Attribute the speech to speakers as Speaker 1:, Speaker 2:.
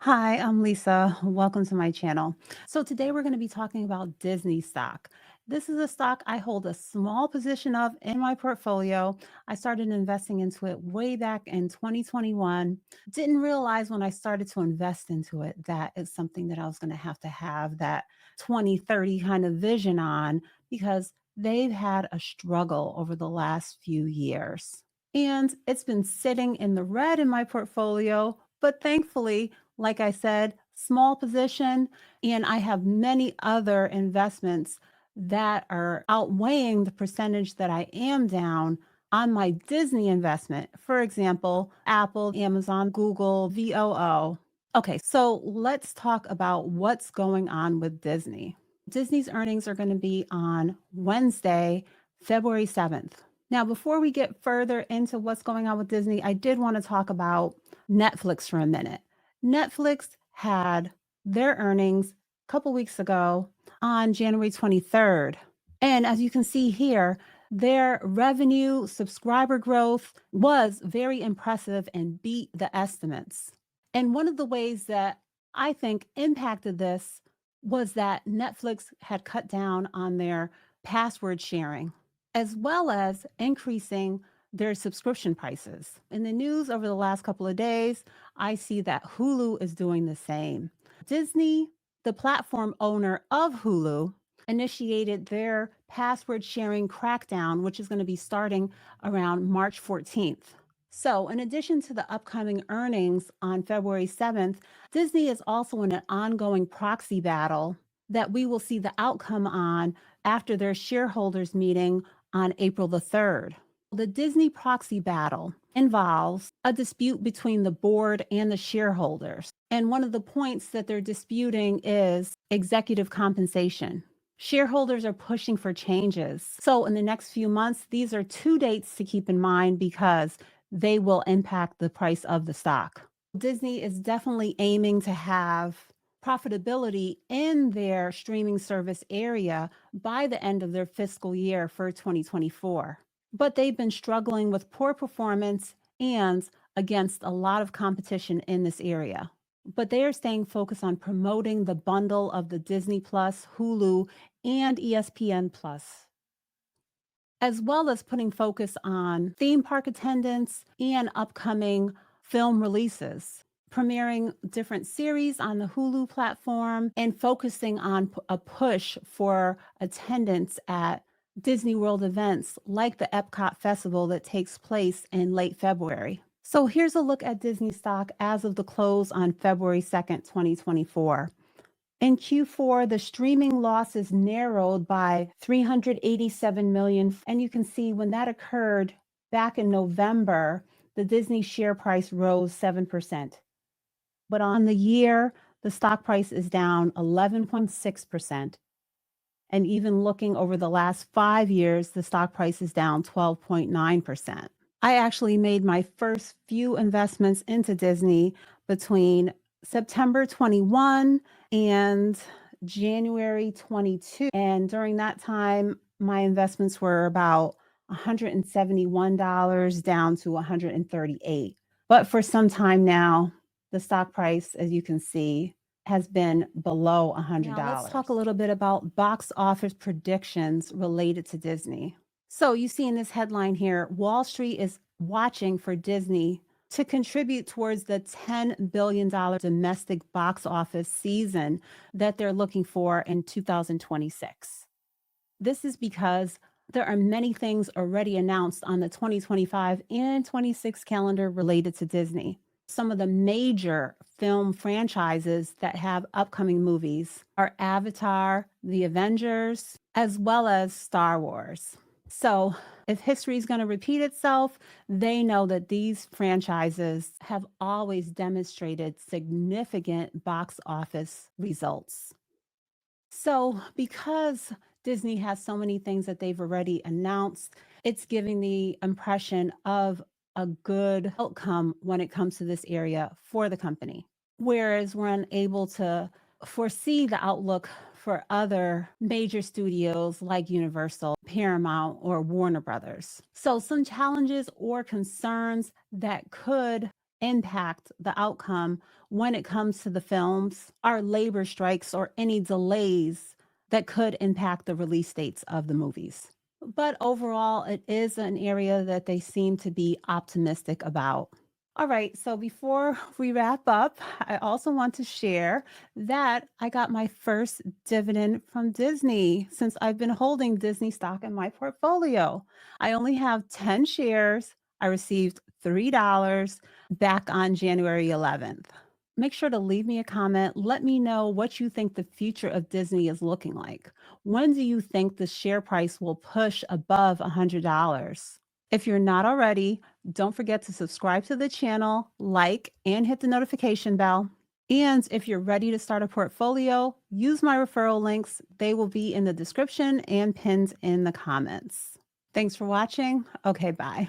Speaker 1: Hi, I'm Lisa. Welcome to my channel. So today we're going to be talking about Disney stock. This is a stock I hold a small position of in my portfolio. I started investing into it way back in 2021. Didn't realize when I started to invest into it that it's something that I was going to have that 2030 kind of vision on because they've had a struggle over the last few years. And it's been sitting in the red in my portfolio, but thankfully, like I said, small position, and I have many other investments that are outweighing the percentage that I am down on my Disney investment. For example, Apple, Amazon, Google, VOO. Okay, so let's talk about what's going on with Disney. Disney's earnings are going to be on Wednesday, February 7th. Now, before we get further into what's going on with Disney, I did want to talk about Netflix for a minute. Netflix had their earnings a couple weeks ago on January 23rd. And as you can see here, their revenue subscriber growth was very impressive and beat the estimates. And one of the ways that I think impacted this was that Netflix had cut down on their password sharing, as well as increasing their subscription prices. In the news over the last couple of days, I see that Hulu is doing the same. Disney, the platform owner of Hulu, initiated their password sharing crackdown, which is going to be starting around March 14th. So, in addition to the upcoming earnings on February 7th, Disney is also in an ongoing proxy battle that we will see the outcome on after their shareholders meeting on April the 3rd. The Disney proxy battle involves a dispute between the board and the shareholders. And one of the points that they're disputing is executive compensation. Shareholders are pushing for changes. So, in the next few months, these are two dates to keep in mind because they will impact the price of the stock. Disney is definitely aiming to have profitability in their streaming service area by the end of their fiscal year for 2024. But they've been struggling with poor performance and against a lot of competition in this area. But they are staying focused on promoting the bundle of the Disney Plus, Hulu, and ESPN Plus, as well as putting focus on theme park attendance and upcoming film releases, premiering different series on the Hulu platform, and focusing on a push for attendance at Disney World events like the Epcot Festival that takes place in late February. So here's a look at Disney stock as of the close on February 2nd, 2024. In Q4, the streaming losses narrowed by 387 million. And you can see when that occurred back in November, the Disney share price rose 7%. But on the year, the stock price is down 11.6%. And even looking over the last 5 years, the stock price is down 12.9%. I actually made my first few investments into Disney between September 21 and January 22. And during that time, my investments were about $171 down to $138. But for some time now, the stock price, as you can see, has been below $100. Now let's talk a little bit about box office predictions related to Disney. So you see in this headline here, Wall Street is watching for Disney to contribute towards the $10 billion domestic box office season that they're looking for in 2026. This is because there are many things already announced on the 2025 and 26 calendar related to Disney. Some of the major film franchises that have upcoming movies are Avatar, The Avengers, as well as Star Wars. So if history is going to repeat itself, they know that these franchises have always demonstrated significant box office results. So because Disney has so many things that they've already announced, it's giving the impression of a good outcome when it comes to this area for the company. Whereas we're unable to foresee the outlook for other major studios like Universal, Paramount, or Warner Brothers. So some challenges or concerns that could impact the outcome when it comes to the films are labor strikes or any delays that could impact the release dates of the movies. But overall, it is an area that they seem to be optimistic about. All right, so before we wrap up, I also want to share that I got my first dividend from Disney since I've been holding Disney stock in my portfolio. I only have 10 shares. I received $3 back on January 11th. Make sure to leave me a comment. Let me know what you think the future of Disney is looking like. When do you think the share price will push above $100? If you're not already, don't forget to subscribe to the channel, like, and hit the notification bell. And if you're ready to start a portfolio, use my referral links. They will be in the description and pinned in the comments. Thanks for watching. Okay, bye.